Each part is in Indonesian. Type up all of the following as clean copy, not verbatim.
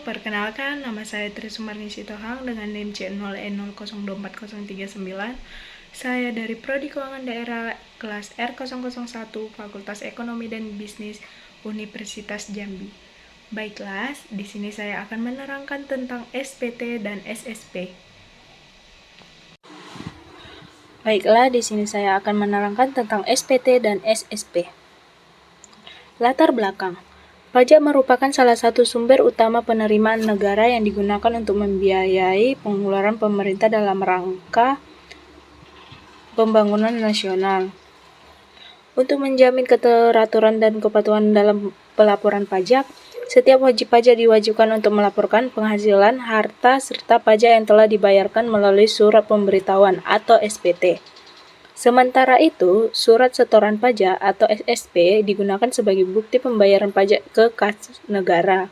perkenalkan nama saya Tri Sumarni Sitohang dengan NIM C0E0024039. Saya dari Prodi Keuangan Daerah kelas R001 Fakultas Ekonomi dan Bisnis Universitas Jambi. Baiklah, di sini saya akan menerangkan tentang SPT dan SSP. Baiklah, di sini saya akan menerangkan tentang SPT dan SSP. Latar belakang. Pajak merupakan salah satu sumber utama penerimaan negara yang digunakan untuk membiayai pengeluaran pemerintah dalam rangka pembangunan nasional. Untuk menjamin keteraturan dan kepatuhan dalam pelaporan pajak, setiap wajib pajak diwajibkan untuk melaporkan penghasilan, harta, serta pajak yang telah dibayarkan melalui surat pemberitahuan atau SPT. Sementara itu, surat setoran pajak atau SSP digunakan sebagai bukti pembayaran pajak ke kas negara.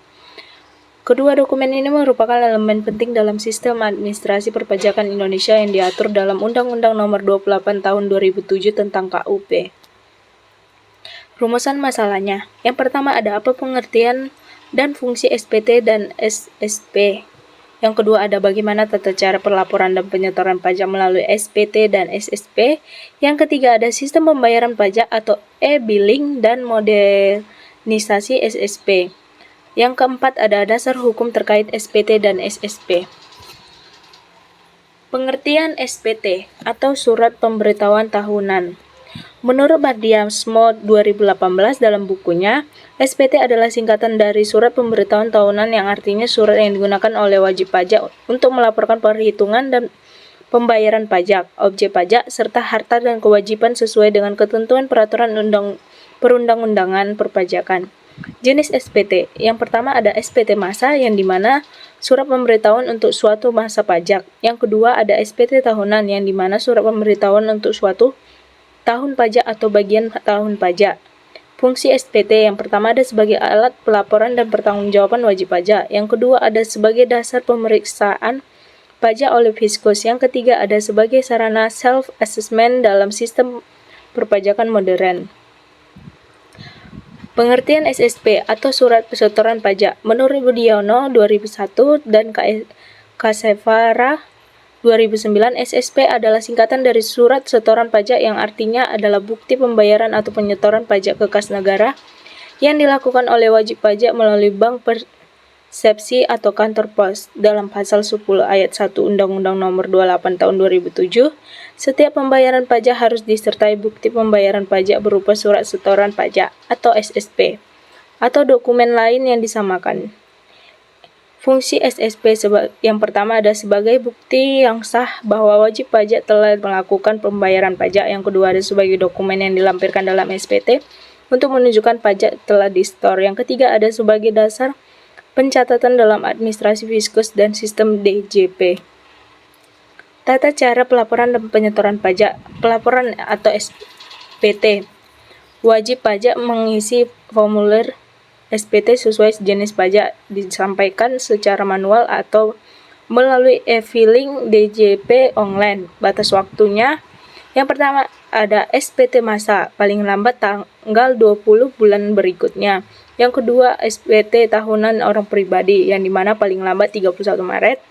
Kedua dokumen ini merupakan elemen penting dalam sistem administrasi perpajakan Indonesia yang diatur dalam Undang-Undang Nomor 28 Tahun 2007 tentang KUP. Rumusan masalahnya. Yang pertama, ada apa pengertian dan fungsi SPT dan SSP. Yang kedua, ada bagaimana tata cara pelaporan dan penyetoran pajak melalui SPT dan SSP. Yang ketiga, ada sistem pembayaran pajak atau e-billing dan modernisasi SSP. Yang keempat, ada dasar hukum terkait SPT dan SSP. Pengertian SPT atau Surat Pemberitahuan Tahunan. Menurut Mardiasmo 2018 dalam bukunya, SPT adalah singkatan dari Surat Pemberitahuan Tahunan yang artinya surat yang digunakan oleh wajib pajak untuk melaporkan perhitungan dan pembayaran pajak, objek pajak, serta harta dan kewajiban sesuai dengan ketentuan peraturan perundang-undangan perpajakan. Jenis SPT. Yang pertama ada SPT masa yang dimana surat pemberitahuan untuk suatu masa pajak. Yang kedua ada SPT tahunan yang dimana surat pemberitahuan untuk suatu tahun pajak atau bagian tahun pajak. Fungsi SPT yang pertama ada sebagai alat pelaporan dan pertanggungjawaban wajib pajak. Yang kedua ada sebagai dasar pemeriksaan pajak oleh Fiskus. Yang ketiga ada sebagai sarana self-assessment dalam sistem perpajakan modern. Pengertian SSP atau Surat Setoran Pajak. Menurut Budiono 2001 dan Kasevara 2009, SSP adalah singkatan dari Surat Setoran Pajak yang artinya adalah bukti pembayaran atau penyetoran pajak ke kas negara yang dilakukan oleh wajib pajak melalui bank persepsi atau kantor pos. Dalam pasal 10 ayat 1 Undang-Undang Nomor 28 Tahun 2007, setiap pembayaran pajak harus disertai bukti pembayaran pajak berupa surat setoran pajak atau SSP atau dokumen lain yang disamakan. Fungsi SSP yang pertama ada sebagai bukti yang sah bahwa wajib pajak telah melakukan pembayaran pajak. Yang kedua ada sebagai dokumen yang dilampirkan dalam SPT untuk menunjukkan pajak telah di-store. Yang ketiga ada sebagai dasar pencatatan dalam administrasi Fiskus dan sistem DJP. Tata cara pelaporan dan penyetoran pajak. Pelaporan atau SPT. Wajib pajak mengisi formulir SPT sesuai jenis pajak disampaikan secara manual atau melalui e-filing DJP online. Batas waktunya yang pertama ada SPT masa paling lambat tanggal 20 bulan berikutnya. Yang kedua SPT tahunan orang pribadi yang dimana paling lambat 31 Maret.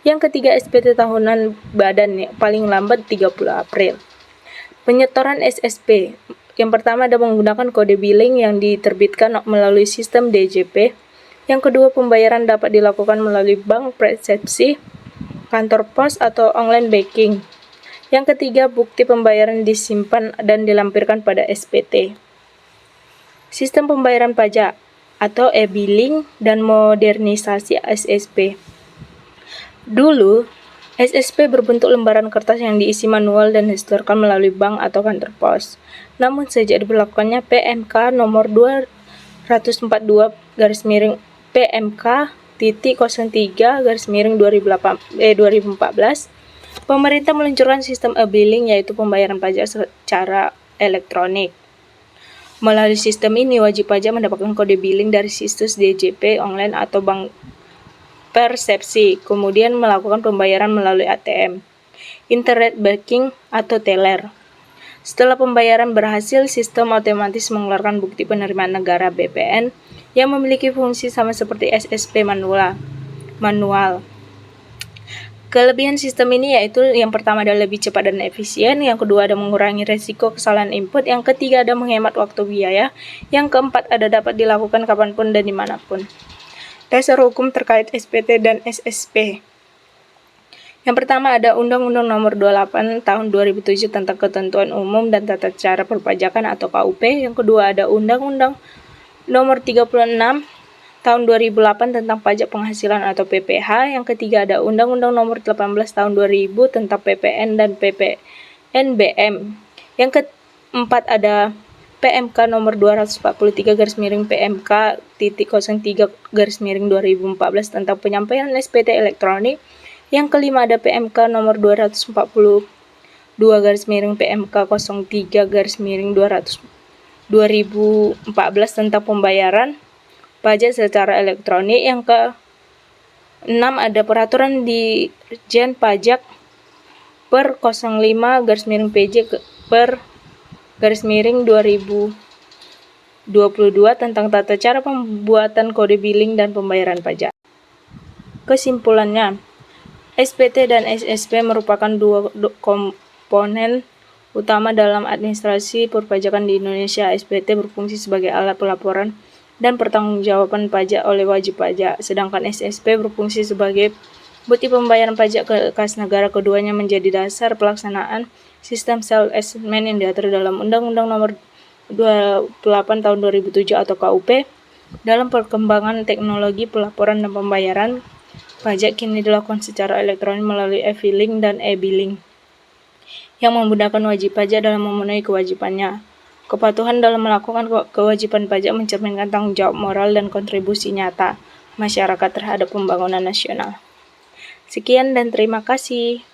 Yang ketiga SPT tahunan badan paling lambat 30 April. Penyetoran SSP. Yang pertama ada menggunakan kode billing yang diterbitkan melalui sistem DJP. Yang kedua pembayaran dapat dilakukan melalui bank persepsi, kantor pos atau online banking. Yang ketiga bukti pembayaran disimpan dan dilampirkan pada SPT. Sistem pembayaran pajak atau e-billing dan modernisasi SSP. Dulu SSP berbentuk lembaran kertas yang diisi manual dan disetorkan melalui bank atau kantor pos. Namun sejak diberlakukannya PMK nomor 242 PMK-03-2014, pemerintah meluncurkan sistem e-billing yaitu pembayaran pajak secara elektronik. Melalui sistem ini wajib pajak mendapatkan kode billing dari situs DJP online atau bank persepsi, kemudian melakukan pembayaran melalui ATM, internet banking atau teller. Setelah pembayaran berhasil, sistem otomatis mengeluarkan bukti penerimaan negara BPN yang memiliki fungsi sama seperti SSP manual. Kelebihan sistem ini yaitu yang pertama adalah lebih cepat dan efisien, yang kedua ada mengurangi resiko kesalahan input, yang ketiga ada menghemat waktu biaya, yang keempat ada dapat dilakukan kapanpun dan dimanapun. Dasar hukum terkait SPT dan SSP. Yang pertama ada Undang-Undang Nomor 28 Tahun 2007 tentang Ketentuan Umum dan Tata Cara Perpajakan atau KUP. Yang kedua ada Undang-Undang Nomor 36 Tahun 2008 tentang Pajak Penghasilan atau PPH. Yang ketiga ada Undang-Undang Nomor 18 Tahun 2000 tentang PPN dan PPNBM. Yang keempat ada PMK Nomor 240/PMK.03/2014 tentang penyampaian SPT elektronik. Yang kelima ada PMK Nomor 242/PMK.03/2014 tentang pembayaran pajak secara elektronik. Yang keenam ada Peraturan Dirjen Pajak per 05/PJ/2022 tentang tata cara pembuatan kode billing dan pembayaran pajak. Kesimpulannya, SPT dan SSP merupakan dua komponen utama dalam administrasi perpajakan di Indonesia. SPT berfungsi sebagai alat pelaporan dan pertanggungjawaban pajak oleh wajib pajak, sedangkan SSP berfungsi sebagai bukti pembayaran pajak ke kas negara. Keduanya menjadi dasar pelaksanaan sistem self-assessment yang diatur dalam Undang-Undang Nomor 28 Tahun 2007 atau KUP. Dalam perkembangan teknologi pelaporan dan pembayaran pajak kini dilakukan secara elektronik melalui e-filing dan e-billing yang memudahkan wajib pajak dalam memenuhi kewajibannya. Kepatuhan dalam melakukan kewajiban pajak mencerminkan tanggung jawab moral dan kontribusi nyata masyarakat terhadap pembangunan nasional. Sekian dan terima kasih.